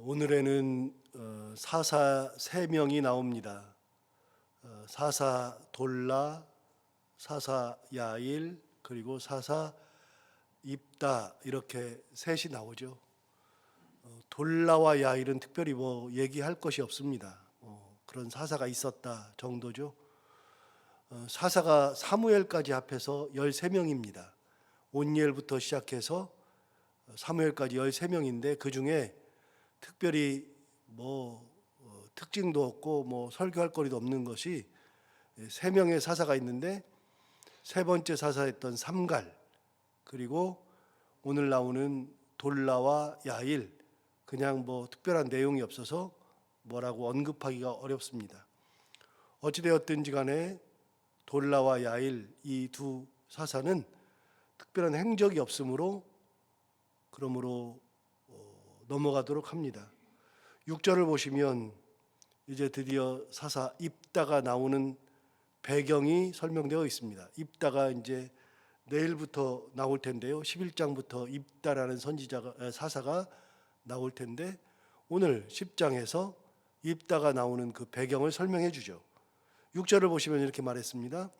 오늘에는 사사 3명이 나옵니다. 사사 돌라, 사사 야일, 그리고 사사 입다, 이렇게 셋이 나오죠. 돌라와 야일은 특별히 얘기할 것이 없습니다. 그런 사사가 있었다 정도죠. 사사가 사무엘까지 합해서 13명입니다. 온니엘부터 시작해서 사무엘까지 13명인데 그 중에 특별히 특징도 없고 설교할 거리도 없는 것이 3명의 사사가 있는데, 세 번째 사사였던 삼갈, 그리고 오늘 나오는 돌라와 야일, 그냥 특별한 내용이 없어서 뭐라고 언급하기가 어렵습니다. 어찌되었든지 간에 돌라와 야일, 이 두 사사는 특별한 행적이 없으므로 넘어가도록 합니다. 6절을 보시면 이제 드디어 사사 입다가 나오는 배경이 설명되어 있습니다. 입다가 이제 내일부터 나올 텐데요. 11장부터 입다라는 사사가 나올 텐데, 오늘 10장에서 입다가 나오는 그 배경을 설명해 주죠. 6절을 보시면 이렇게 말했습니다.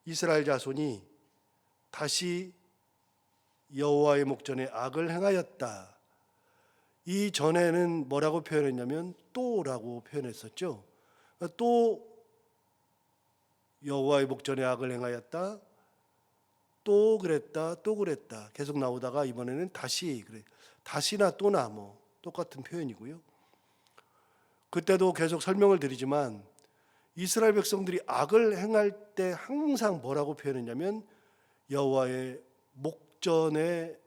이스라엘 자손이 다시 여호와의 목전에 악을 행하였다. 이 전에는 뭐라고 표현했냐면 또라고 표현했었죠. 또 여호와의 목전에 악을 행하였다, 또 그랬다, 또 그랬다, 계속 나오다가 이번에는 다시, 다시나 또나 똑같은 표현이고요. 그때도 계속 설명을 드리지만 이스라엘 백성들이 악을 행할 때 항상 뭐라고 표현했냐면 여호와의 목전에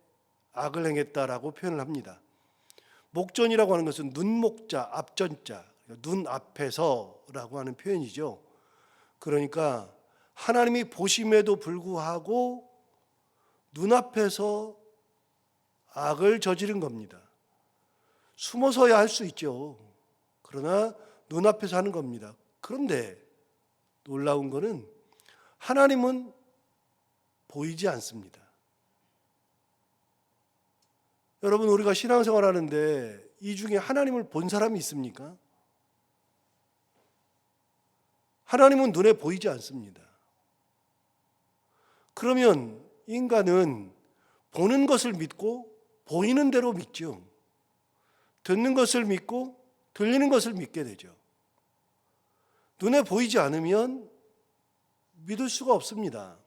악을 행했다라고 표현을 합니다. 목전이라고 하는 것은 눈목자, 앞전자, 눈 앞에서라고 하는 표현이죠. 그러니까 하나님이 보심에도 불구하고 눈앞에서 악을 저지른 겁니다. 숨어서야 할 수 있죠. 그러나 눈앞에서 하는 겁니다. 그런데 놀라운 것은 하나님은 보이지 않습니다. 여러분, 우리가 신앙생활 하는데 이 중에 하나님을 본 사람이 있습니까? 하나님은 눈에 보이지 않습니다. 그러면 인간은 보는 것을 믿고 보이는 대로 믿죠. 듣는 것을 믿고 들리는 것을 믿게 되죠. 눈에 보이지 않으면 믿을 수가 없습니다.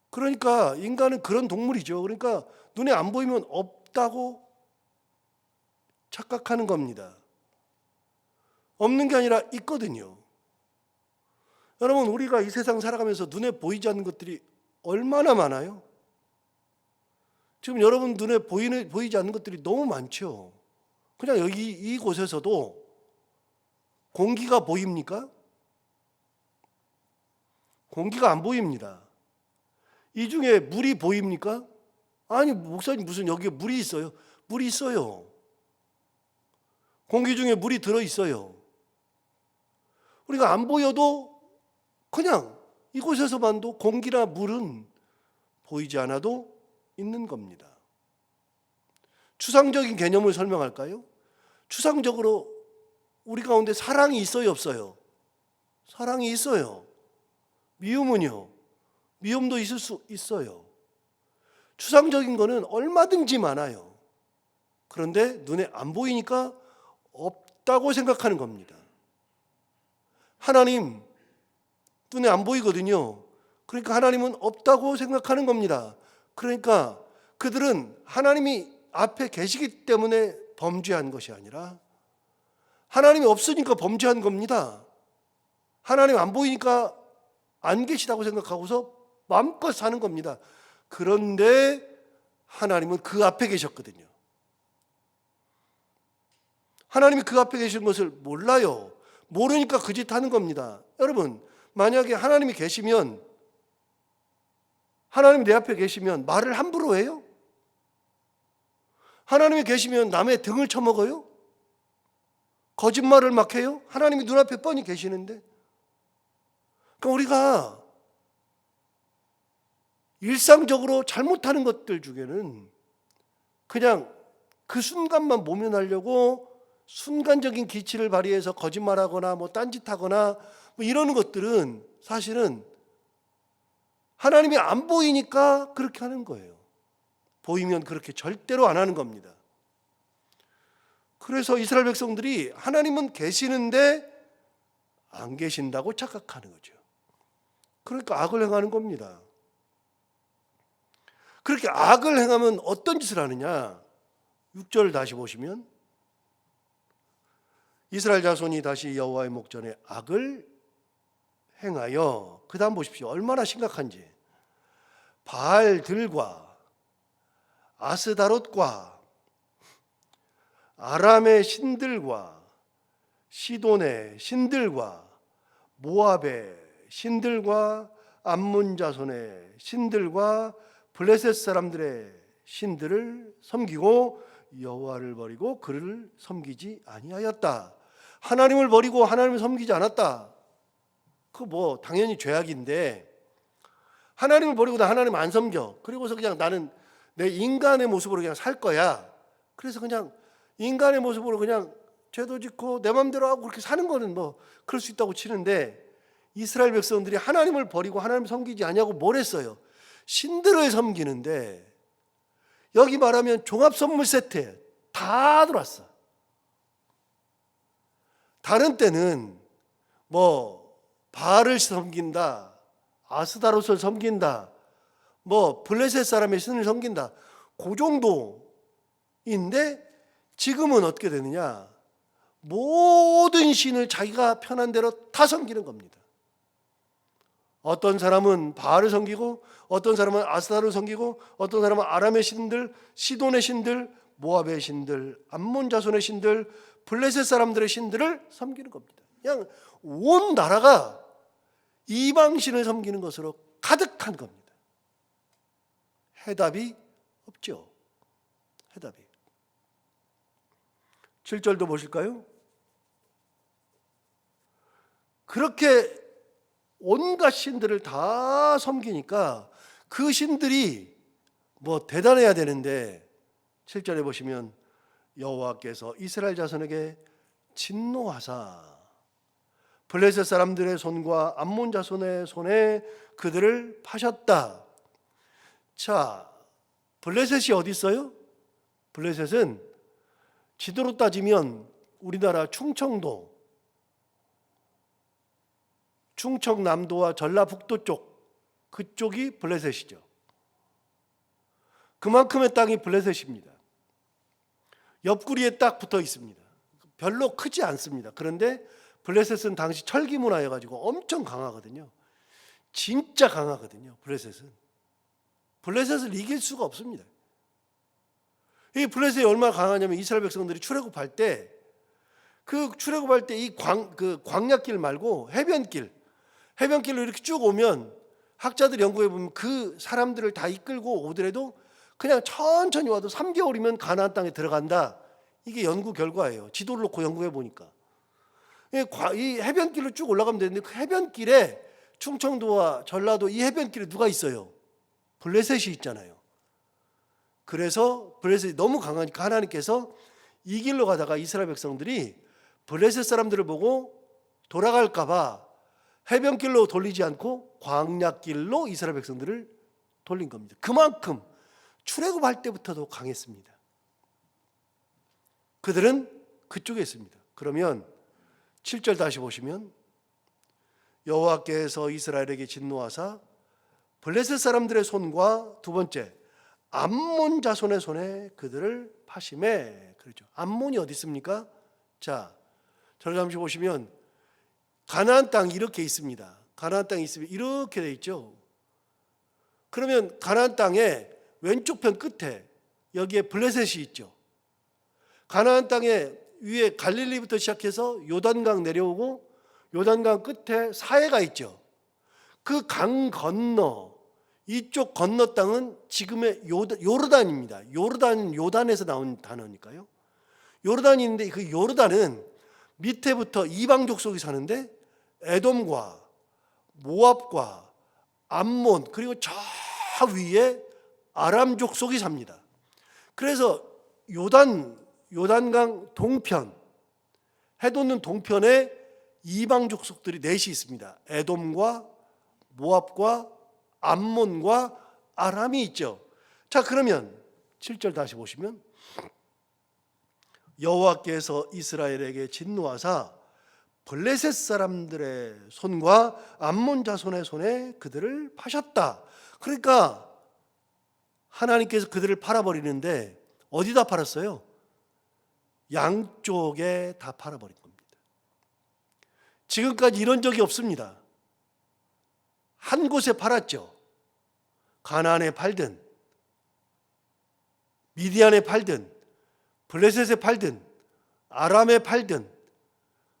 그러니까 인간은 그런 동물이죠. 그러니까 눈에 안 보이면 없다고 착각하는 겁니다. 없는 게 아니라 있거든요. 여러분, 우리가 이 세상 살아가면서 눈에 보이지 않는 것들이 얼마나 많아요? 지금 여러분 눈에 보이지 않는 것들이 너무 많죠. 그냥 여기 이곳에서도 공기가 보입니까? 공기가 안 보입니다. 이 중에 물이 보입니까? 아니, 목사님 무슨 여기에 물이 있어요? 물이 있어요. 공기 중에 물이 들어있어요. 우리가 안 보여도 그냥 이곳에서만도 공기나 물은 보이지 않아도 있는 겁니다. 추상적인 개념을 설명할까요? 추상적으로 우리 가운데 사랑이 있어요, 없어요? 사랑이 있어요. 미움은요? 미움도 있을 수 있어요. 추상적인 거는 얼마든지 많아요. 그런데 눈에 안 보이니까 없다고 생각하는 겁니다. 하나님 눈에 안 보이거든요. 그러니까 하나님은 없다고 생각하는 겁니다. 그러니까 그들은 하나님이 앞에 계시기 때문에 범죄한 것이 아니라 하나님이 없으니까 범죄한 겁니다. 하나님 안 보이니까 안 계시다고 생각하고서 마음껏 사는 겁니다. 그런데 하나님은 그 앞에 계셨거든요. 하나님이 그 앞에 계신 것을 몰라요. 모르니까 그 짓 하는 겁니다. 여러분, 만약에 하나님이 계시면, 하나님이 내 앞에 계시면 말을 함부로 해요? 하나님이 계시면 남의 등을 쳐먹어요? 거짓말을 막 해요? 하나님이 눈앞에 뻔히 계시는데. 그러니까 우리가 일상적으로 잘못하는 것들 중에는 그냥 그 순간만 모면하려고 순간적인 기치를 발휘해서 거짓말하거나 뭐 딴짓하거나 뭐 이러는 것들은 사실은 하나님이 안 보이니까 그렇게 하는 거예요. 보이면 그렇게 절대로 안 하는 겁니다. 그래서 이스라엘 백성들이 하나님은 계시는데 안 계신다고 착각하는 거죠. 그러니까 악을 행하는 겁니다. 그렇게 악을 행하면 어떤 짓을 하느냐? 6절 다시 보시면 이스라엘 자손이 다시 여호와의 목전에 악을 행하여, 그 다음 보십시오. 얼마나 심각한지. 바알들과 아스다롯과 아람의 신들과 시돈의 신들과 모압의 신들과 암몬 자손의 신들과 블레셋 사람들의 신들을 섬기고 여호와를 버리고 그를 섬기지 아니하였다. 하나님을 버리고 하나님을 섬기지 않았다. 그 뭐 당연히 죄악인데, 하나님을 버리고 나 하나님 안 섬겨. 그리고서 그냥 나는 내 인간의 모습으로 그냥 살 거야. 그래서 그냥 인간의 모습으로 그냥 죄도 짓고 내 마음대로 하고 그렇게 사는 거는 뭐 그럴 수 있다고 치는데, 이스라엘 백성들이 하나님을 버리고 하나님을 섬기지 아니하고 뭘 했어요? 신들을 섬기는데, 여기 말하면 종합 선물 세트에 다 들어왔어. 다른 때는 뭐 바알을 섬긴다, 아스다롯을 섬긴다, 뭐 블레셋 사람의 신을 섬긴다, 그 정도인데 지금은 어떻게 되느냐? 모든 신을 자기가 편한 대로 다 섬기는 겁니다. 어떤 사람은 바알을 섬기고, 어떤 사람은 아스다롯을 섬기고, 어떤 사람은 아람의 신들, 시돈의 신들, 모압의 신들, 암몬 자손의 신들, 블레셋 사람들의 신들을 섬기는 겁니다. 그냥 온 나라가 이방신을 섬기는 것으로 가득한 겁니다. 해답이 없죠. 해답이. 7절도 보실까요? 그렇게 온갖 신들을 다 섬기니까 그 신들이 뭐 대단해야 되는데, 7절에 보시면 여호와께서 이스라엘 자손에게 진노하사 블레셋 사람들의 손과 암몬 자손의 손에 그들을 파셨다. 자, 블레셋이 어디 있어요? 블레셋은 지도로 따지면 우리나라 충청도, 충청남도와 전라북도 쪽, 그쪽이 블레셋이죠. 그만큼의 땅이 블레셋입니다. 옆구리에 딱 붙어 있습니다. 별로 크지 않습니다. 그런데 블레셋은 당시 철기 문화여가지고 엄청 강하거든요. 진짜 강하거든요. 블레셋은. 블레셋을 이길 수가 없습니다. 이 블레셋이 얼마나 강하냐면 이스라엘 백성들이 출애굽할 때, 그 출애굽할 때 이 광야길 말고 해변길로 이렇게 쭉 오면, 학자들이 연구해 보면 그 사람들을 다 이끌고 오더라도 그냥 천천히 와도 3개월이면 가나안 땅에 들어간다. 이게 연구 결과예요. 지도를 놓고 연구해 보니까. 이 해변길로 쭉 올라가면 되는데, 그 해변길에 충청도와 전라도 이 해변길에 누가 있어요? 블레셋이 있잖아요. 그래서 블레셋이 너무 강하니까 하나님께서 이 길로 가다가 이스라엘 백성들이 블레셋 사람들을 보고 돌아갈까 봐 해변길로 돌리지 않고 광야길로 이스라엘 백성들을 돌린 겁니다. 그만큼 출애굽할 때부터도 강했습니다. 그들은 그쪽에 있습니다. 그러면 7절 다시 보시면 여호와께서 이스라엘에게 진노하사 블레셋 사람들의 손과, 두 번째 암몬 자손의 손에 그들을 파심해. 그렇죠. 암몬이 어디 있습니까? 자, 저를 잠시 보시면 가나안 땅이 이렇게 있습니다. 가나안 땅이 있으면 이렇게 돼 있죠. 그러면 가나안 땅의 왼쪽 편 끝에 여기에 블레셋이 있죠. 가나안 땅의 위에 갈릴리부터 시작해서 요단강 내려오고 요단강 끝에 사해가 있죠. 그 강 건너, 이쪽 건너 땅은 지금의 요르단입니다. 요단에서 나온 단어니까요. 요르단이 있는데 그 요르단은 밑에부터 이방 족속이 사는데 에돔과 모압과 암몬, 그리고 저 위에 아람 족속이 삽니다. 그래서 요단강 동편, 해돋는 동편에 이방 족속들이 넷이 있습니다. 에돔과 모압과 암몬과 아람이 있죠. 자, 그러면 7절 다시 보시면 여호와께서 이스라엘에게 진노하사 블레셋 사람들의 손과 암몬 자손의 손에 그들을 파셨다. 그러니까 하나님께서 그들을 팔아버리는데 어디다 팔았어요? 양쪽에 다 팔아버린 겁니다. 지금까지 이런 적이 없습니다. 한 곳에 팔았죠. 가나안에 팔든 미디안에 팔든 블레셋에 팔든 아람에 팔든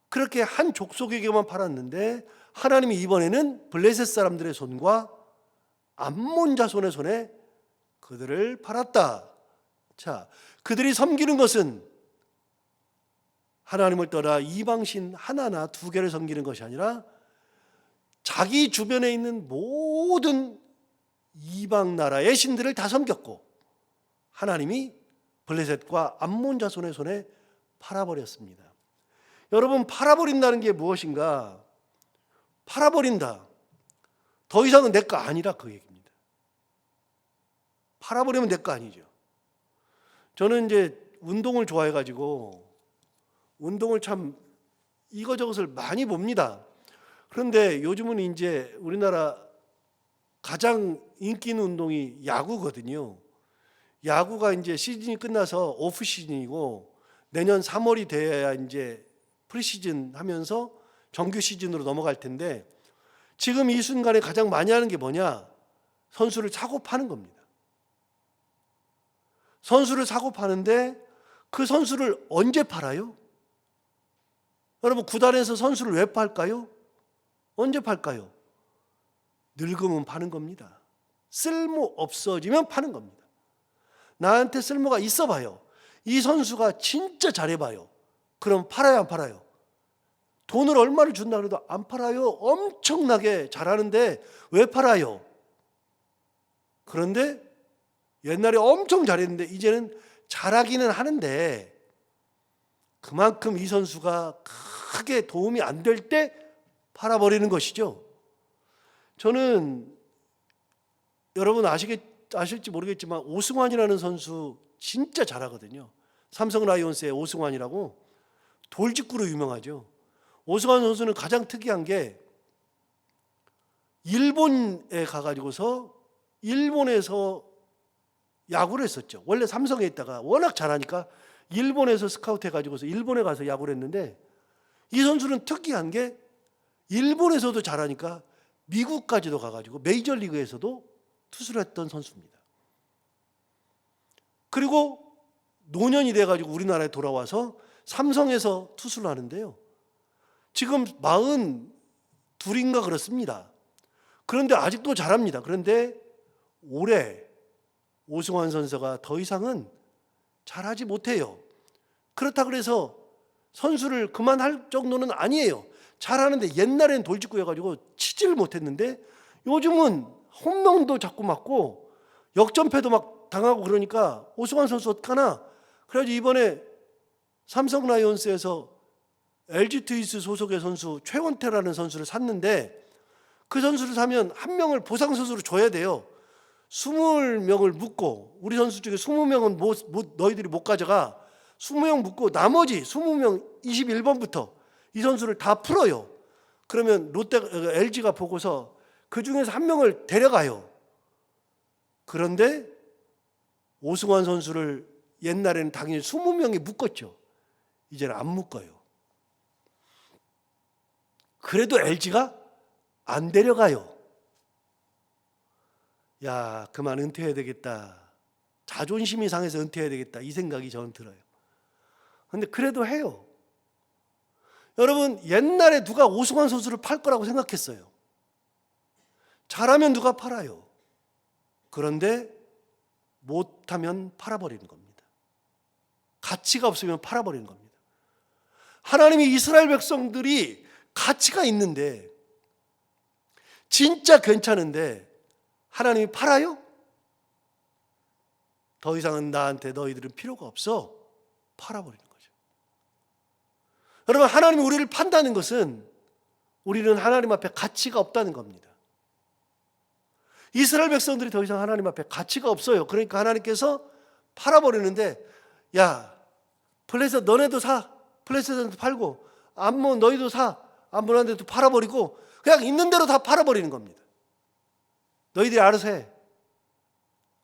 그렇게 한 족속에게만 팔았는데 하나님이 이번에는 블레셋 사람들의 손과 암몬 자손의 손에 그들을 팔았다. 자, 그들이 섬기는 것은 하나님을 떠나 이방신 하나나 두 개를 섬기는 것이 아니라 자기 주변에 있는 모든 이방 나라의 신들을 다 섬겼고 하나님이 블레셋과 암몬 자손의 손에 팔아버렸습니다. 여러분, 팔아버린다는 게 무엇인가? 팔아버린다. 더 이상은 내 거 아니라 그 얘기입니다. 팔아버리면 내 거 아니죠. 저는 이제 운동을 좋아해가지고 운동을 참 이거저것을 많이 봅니다. 그런데 요즘은 이제 우리나라 가장 인기 있는 운동이 야구거든요. 야구가 이제 시즌이 끝나서 오프 시즌이고 내년 3월이 돼야 이제 프리시즌 하면서 정규 시즌으로 넘어갈 텐데 지금 이 순간에 가장 많이 하는 게 뭐냐? 선수를 사고 파는 겁니다. 선수를 사고 파는데 그 선수를 언제 팔아요? 여러분, 구단에서 선수를 왜 팔까요? 언제 팔까요? 늙으면 파는 겁니다. 쓸모 없어지면 파는 겁니다. 나한테 쓸모가 있어 봐요. 이 선수가 진짜 잘해봐요. 그럼 팔아요, 안 팔아요? 돈을 얼마를 준다 그래도 안 팔아요. 엄청나게 잘하는데 왜 팔아요? 그런데 옛날에 엄청 잘했는데 이제는 잘하기는 하는데 그만큼 이 선수가 크게 도움이 안 될 때 팔아버리는 것이죠. 저는 여러분 아실지 모르겠지만 오승환이라는 선수 진짜 잘하거든요. 삼성 라이온스의 오승환이라고 돌직구로 유명하죠. 오승환 선수는 가장 특이한 게 일본에 가가지고서 일본에서 야구를 했었죠. 원래 삼성에 있다가 워낙 잘하니까 일본에서 스카우트 해가지고서 일본에 가서 야구를 했는데 이 선수는 특이한 게 일본에서도 잘하니까 미국까지도 가가지고 메이저리그에서도 투수를 했던 선수입니다. 그리고 노년이 돼가지고 우리나라에 돌아와서 삼성에서 투수를 하는데요. 지금 42인가 그렇습니다. 그런데 아직도 잘합니다. 그런데 올해 오승환 선수가 더 이상은 잘하지 못해요. 그렇다고 해서 선수를 그만할 정도는 아니에요. 잘하는데 옛날엔 돌직구여가지고 치지를 못했는데 요즘은 홈런도 자꾸 맞고 역전패도 막 당하고 그러니까 오승환 선수 어떡하나? 그래가지고 이번에 삼성 라이온스에서 LG 트윈스 소속의 선수 최원태라는 선수를 샀는데 그 선수를 사면 한 명을 보상 선수로 줘야 돼요. 20명을 묶고 우리 선수 중에 20명은 너희들이 못 가져가. 20명 묶고 나머지 20명 21번부터 이 선수를 다 풀어요. 그러면 LG가 보고서 그 중에서 한 명을 데려가요. 그런데 오승환 선수를 옛날에는 당연히 20명이 묶었죠. 이제는 안 묶어요. 그래도 LG가 안 데려가요. 야, 그만 은퇴해야 되겠다. 자존심이 상해서 은퇴해야 되겠다. 이 생각이 저는 들어요. 그런데 그래도 해요. 여러분, 옛날에 누가 오승환 선수를 팔 거라고 생각했어요. 잘하면 누가 팔아요. 그런데 못하면 팔아버리는 겁니다. 가치가 없으면 팔아버리는 겁니다. 하나님이 이스라엘 백성들이 가치가 있는데 진짜 괜찮은데 하나님이 팔아요? 더 이상은 나한테 너희들은 필요가 없어. 팔아버리는 거죠. 여러분, 하나님이 우리를 판다는 것은 우리는 하나님 앞에 가치가 없다는 겁니다. 이스라엘 백성들이 더 이상 하나님 앞에 가치가 없어요. 그러니까 하나님께서 팔아버리는데, 야, 블레셋 너네도 사. 블레셋한테 팔고, 암몬 너희도 사. 암몬한테도 팔아버리고, 그냥 있는 대로 다 팔아버리는 겁니다. 너희들이 알아서 해.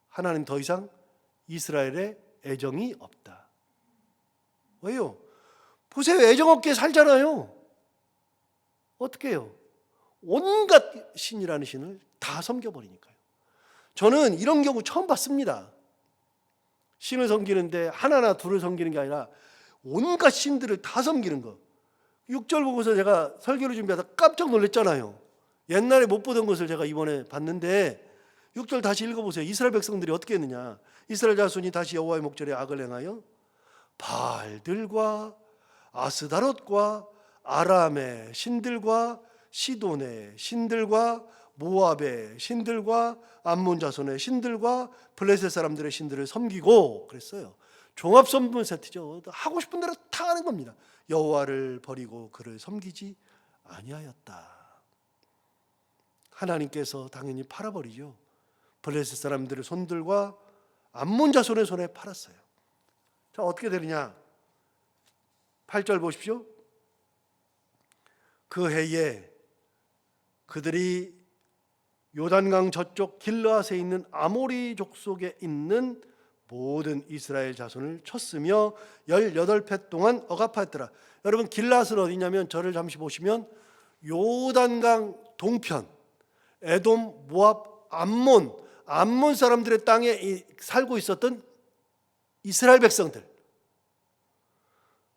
하나님 더 이상 이스라엘의 애정이 없다. 왜요? 보세요. 애정 없게 살잖아요. 어떻게 해요? 온갖 신이라는 신을 다 섬겨버리니까요. 저는 이런 경우 처음 봤습니다. 신을 섬기는데 하나나 둘을 섬기는 게 아니라 온갖 신들을 다 섬기는 거. 6절 보고서 제가 설교를 준비하다 깜짝 놀랐잖아요. 옛날에 못 보던 것을 제가 이번에 봤는데 6절 다시 읽어보세요. 이스라엘 백성들이 어떻게 했느냐. 이스라엘 자손이 다시 여호와의 목전에 악을 행하여 바알들과 아스다롯과 아람의 신들과 시돈의 신들과 모압의 신들과 암몬 자손의 신들과 블레셋 사람들의 신들을 섬기고 그랬어요. 종합선분 세트죠. 하고 싶은 대로 다 하는 겁니다. 여호와를 버리고 그를 섬기지 아니하였다. 하나님께서 당연히 팔아버리죠. 블레셋 사람들의 손들과 암몬 자손의 손에 팔았어요. 자, 어떻게 되느냐? 8절 보십시오. 그 해에 그들이 요단강 저쪽 길르앗에 있는 아모리 족속에 있는 모든 이스라엘 자손을 쳤으며 18해 동안 억압하였더라. 여러분, 길르앗은 어디냐면 저를 잠시 보시면 요단강 동편, 에돔, 모압, 암몬 사람들의 땅에 살고 있었던 이스라엘 백성들,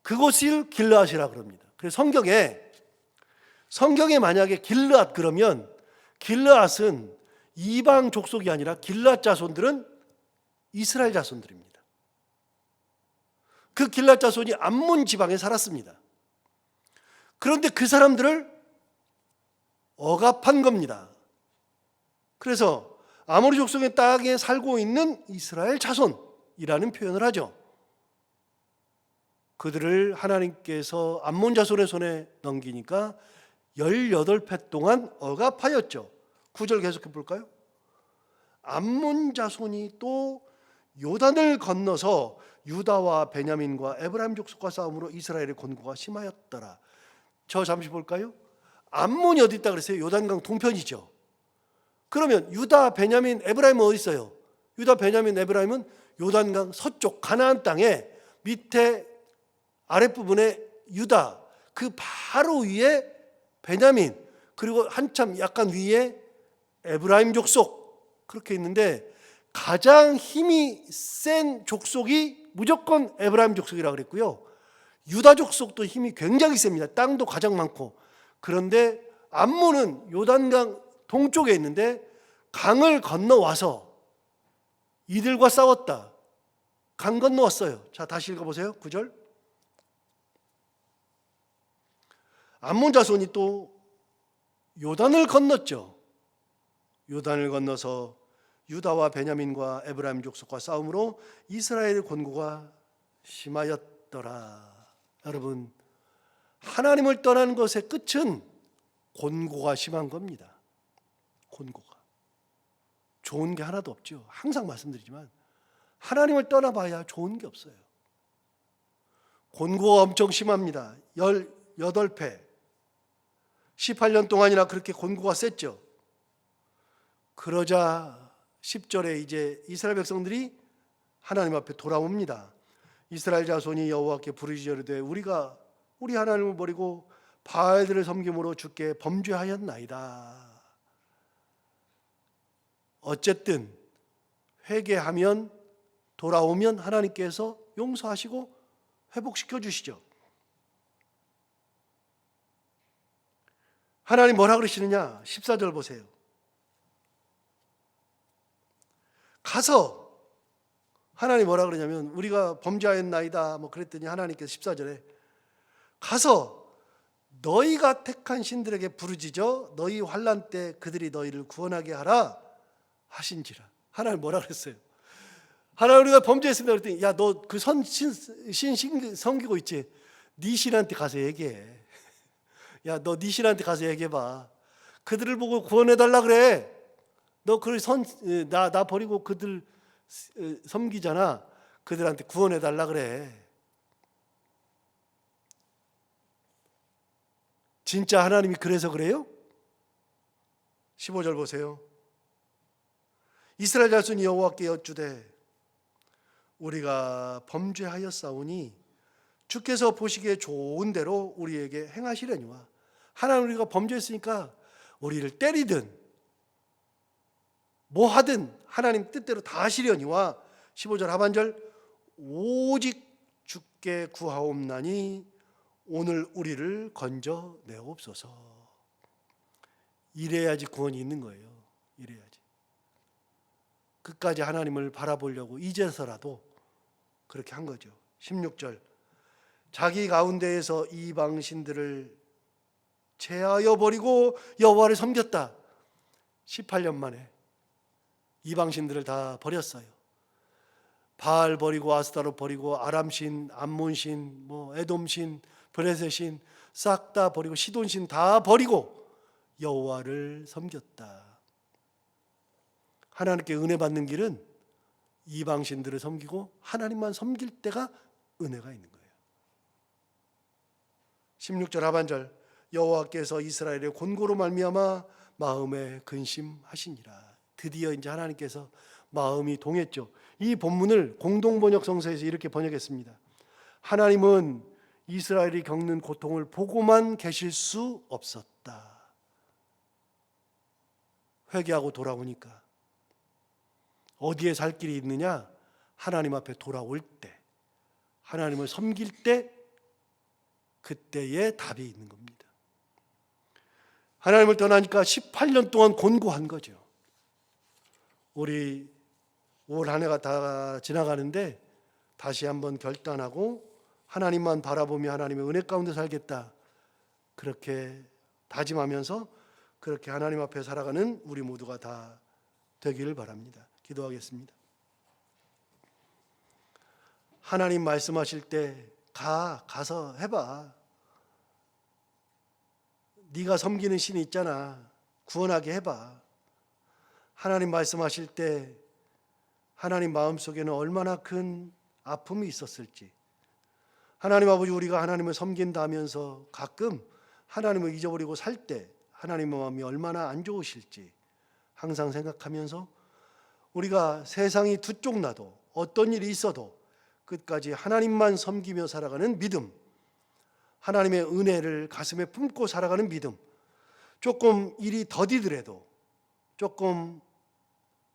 그곳을 길르앗이라고 합니다. 그래서 성경에 만약에 길르앗 그러면 길르앗은 이방 족속이 아니라 길르앗 자손들은 이스라엘 자손들입니다. 그 길르앗 자손이 암몬 지방에 살았습니다. 그런데 그 사람들을 억압한 겁니다. 그래서 아모리 족속의 땅에 살고 있는 이스라엘 자손이라는 표현을 하죠. 그들을 하나님께서 암몬 자손의 손에 넘기니까 18해 동안 억압하였죠. 9절 계속해 볼까요? 암몬 자손이 또 요단을 건너서 유다와 베냐민과 에브라임 족속과 싸움으로 이스라엘의 곤고가 심하였더라. 저 잠시 볼까요? 암몬이 어디 있다 그랬어요? 요단강 동편이죠. 그러면 유다, 베냐민, 에브라임은 어디 있어요? 유다, 베냐민, 에브라임은 요단강 서쪽 가나안 땅에 밑에 아랫부분에 유다, 그 바로 위에 베냐민, 그리고 한참 약간 위에 에브라임 족속, 그렇게 있는데 가장 힘이 센 족속이 무조건 에브라임 족속이라고 그랬고요. 유다 족속도 힘이 굉장히 셉니다. 땅도 가장 많고. 그런데 암몬은 요단강 동쪽에 있는데 강을 건너와서 이들과 싸웠다. 강 건너왔어요. 자, 다시 읽어보세요. 9절. 암몬 자손이 또 요단을 건넜죠. 요단을 건너서 유다와 베냐민과 에브라임 족속과 싸움으로 이스라엘의 곤고가 심하였더라. 여러분, 하나님을 떠나는 것의 끝은 곤고가 심한 겁니다. 곤고가. 좋은 게 하나도 없죠. 항상 말씀드리지만 하나님을 떠나봐야 좋은 게 없어요. 곤고가 엄청 심합니다. 18회 18년 동안이나 그렇게 곤고가 셌죠. 그러자 10절에 이제 이스라엘 백성들이 하나님 앞에 돌아옵니다. 이스라엘 자손이 여호와께 부르짖으되 우리가 우리 하나님을 버리고 바알들을 섬김으로 주께 범죄하였나이다. 어쨌든 회개하면 돌아오면 하나님께서 용서하시고 회복시켜 주시죠. 하나님 뭐라 그러시느냐? 14절 보세요. 가서 하나님 뭐라 그러냐면 우리가 범죄하였나이다 뭐 그랬더니 하나님께서 14절에 가서 너희가 택한 신들에게 부르짖어 너희 환난 때 그들이 너희를 구원하게 하라 하신지라. 하나님 뭐라 그랬어요? 하나님 우리가 범죄했습니다 그랬더니 야 너 그 신 섬기고 있지? 네 신한테 가서 얘기해. 야 너 네 신한테 가서 얘기해봐. 그들을 보고 구원해달라 그래. 너 나 버리고 그들 섬기잖아. 그들한테 구원해달라 그래. 진짜 하나님이 그래서 그래요? 15절 보세요. 이스라엘 자손이 여호와께 여쭈되 우리가 범죄하였사오니 주께서 보시기에 좋은 대로 우리에게 행하시려니와. 하나님 우리가 범죄했으니까 우리를 때리든 뭐 하든 하나님 뜻대로 다 하시려니와. 15절 하반절 오직 주께 구하옵나니 오늘 우리를 건져내옵소서. 이래야지 구원이 있는 거예요. 이래야지. 끝까지 하나님을 바라보려고 이제서라도 그렇게 한 거죠. 16절 자기 가운데에서 이방신들을 제하여 버리고 여호와를 섬겼다. 18년 만에 이방신들을 다 버렸어요. 바알 버리고 아스타롯 버리고 아람신, 암몬신, 에돔신, 브레셋신 싹 다 버리고 시돈신 다 버리고 여호와를 섬겼다. 하나님께 은혜 받는 길은 이방신들을 섬기고 하나님만 섬길 때가 은혜가 있는 거예요. 16절 하반절 여호와께서 이스라엘의 곤고로 말미암아 마음에 근심하시니라. 드디어 이제 하나님께서 마음이 동했죠. 이 본문을 공동번역 성서에서 이렇게 번역했습니다. 하나님은 이스라엘이 겪는 고통을 보고만 계실 수 없었다. 회개하고 돌아오니까 어디에 살 길이 있느냐? 하나님 앞에 돌아올 때, 하나님을 섬길 때, 그때에 답이 있는 겁니다. 하나님을 떠나니까 18년 동안 곤고한 거죠. 우리 올 한 해가 다 지나가는데 다시 한번 결단하고 하나님만 바라보며 하나님의 은혜 가운데 살겠다. 그렇게 다짐하면서 그렇게 하나님 앞에 살아가는 우리 모두가 다 되기를 바랍니다. 기도하겠습니다. 하나님 말씀하실 때 가서 해봐. 네가 섬기는 신이 있잖아. 구원하게 해봐. 하나님 말씀하실 때 하나님 마음속에는 얼마나 큰 아픔이 있었을지, 하나님 아버지 우리가 하나님을 섬긴다 하면서 가끔 하나님을 잊어버리고 살 때 하나님의 마음이 얼마나 안 좋으실지 항상 생각하면서 우리가 세상이 두 쪽 나도 어떤 일이 있어도 끝까지 하나님만 섬기며 살아가는 믿음, 하나님의 은혜를 가슴에 품고 살아가는 믿음, 조금 일이 더디더라도, 조금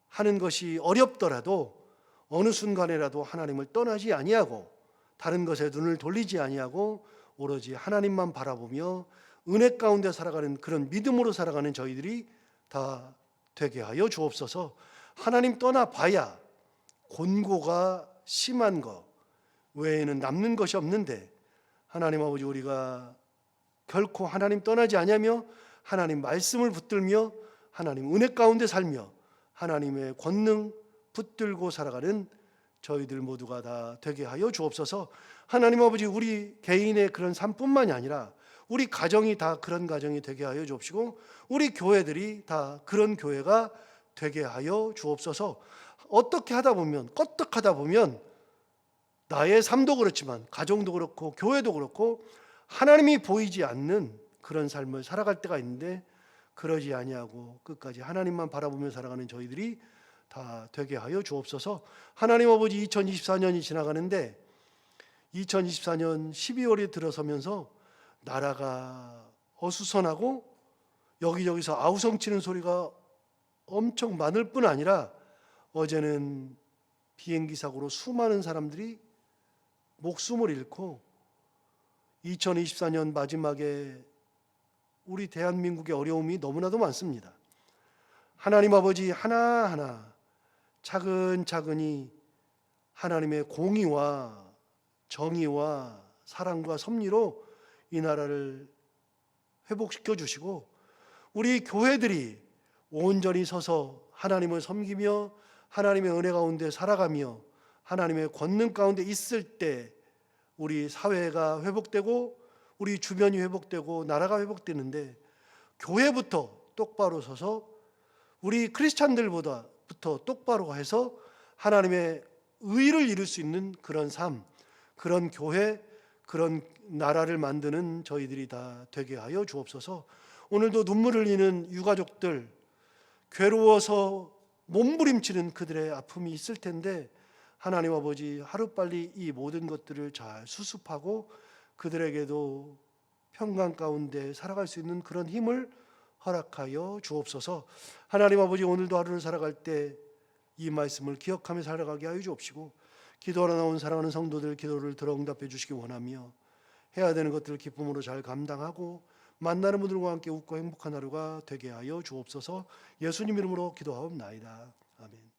하는 것이 어렵더라도 어느 순간에라도 하나님을 떠나지 아니하고 다른 것에 눈을 돌리지 아니하고 오로지 하나님만 바라보며 은혜 가운데 살아가는 그런 믿음으로 살아가는 저희들이 다 되게 하여 주옵소서. 하나님 떠나봐야 곤고가 심한 것 외에는 남는 것이 없는데, 하나님 아버지 우리가 결코 하나님 떠나지 아니하며 하나님 말씀을 붙들며 하나님 은혜 가운데 살며 하나님의 권능 붙들고 살아가는 저희들 모두가 다 되게 하여 주옵소서. 하나님 아버지 우리 개인의 그런 삶뿐만이 아니라 우리 가정이 다 그런 가정이 되게 하여 주옵시고 우리 교회들이 다 그런 교회가 되게 하여 주옵소서. 어떻게 하다 보면 껐떡하다 보면 나의 삶도 그렇지만 가정도 그렇고 교회도 그렇고 하나님이 보이지 않는 그런 삶을 살아갈 때가 있는데, 그러지 아니하고 끝까지 하나님만 바라보며 살아가는 저희들이 다 되게 하여 주옵소서. 하나님 아버지 2024년이 지나가는데 2024년 12월에 들어서면서 나라가 어수선하고 여기저기서 아우성치는 소리가 엄청 많을 뿐 아니라 어제는 비행기 사고로 수많은 사람들이 목숨을 잃고 2024년 마지막에 우리 대한민국의 어려움이 너무나도 많습니다. 하나님 아버지 하나하나 차근차근히 하나님의 공의와 정의와 사랑과 섭리로 이 나라를 회복시켜 주시고 우리 교회들이 온전히 서서 하나님을 섬기며 하나님의 은혜 가운데 살아가며 하나님의 권능 가운데 있을 때 우리 사회가 회복되고 우리 주변이 회복되고 나라가 회복되는데, 교회부터 똑바로 서서 우리 크리스찬들보다부터 똑바로 해서 하나님의 의를 이룰 수 있는 그런 삶, 그런 교회, 그런 나라를 만드는 저희들이 다 되게 하여 주옵소서. 오늘도 눈물 흘리는 유가족들, 괴로워서 몸부림치는 그들의 아픔이 있을 텐데, 하나님 아버지 하루빨리 이 모든 것들을 잘 수습하고 그들에게도 평강 가운데 살아갈 수 있는 그런 힘을 허락하여 주옵소서. 하나님 아버지, 오늘도 하루를 살아갈 때 이 말씀을 기억하며 살아가게 하여 주옵시고, 기도하러 나온 사랑하는 성도들 기도를 들어 응답해 주시기 원하며, 해야 되는 것들을 기쁨으로 잘 감당하고 만나는 분들과 함께 웃고 행복한 하루가 되게 하여 주옵소서. 예수님 이름으로 기도하옵나이다. 아멘.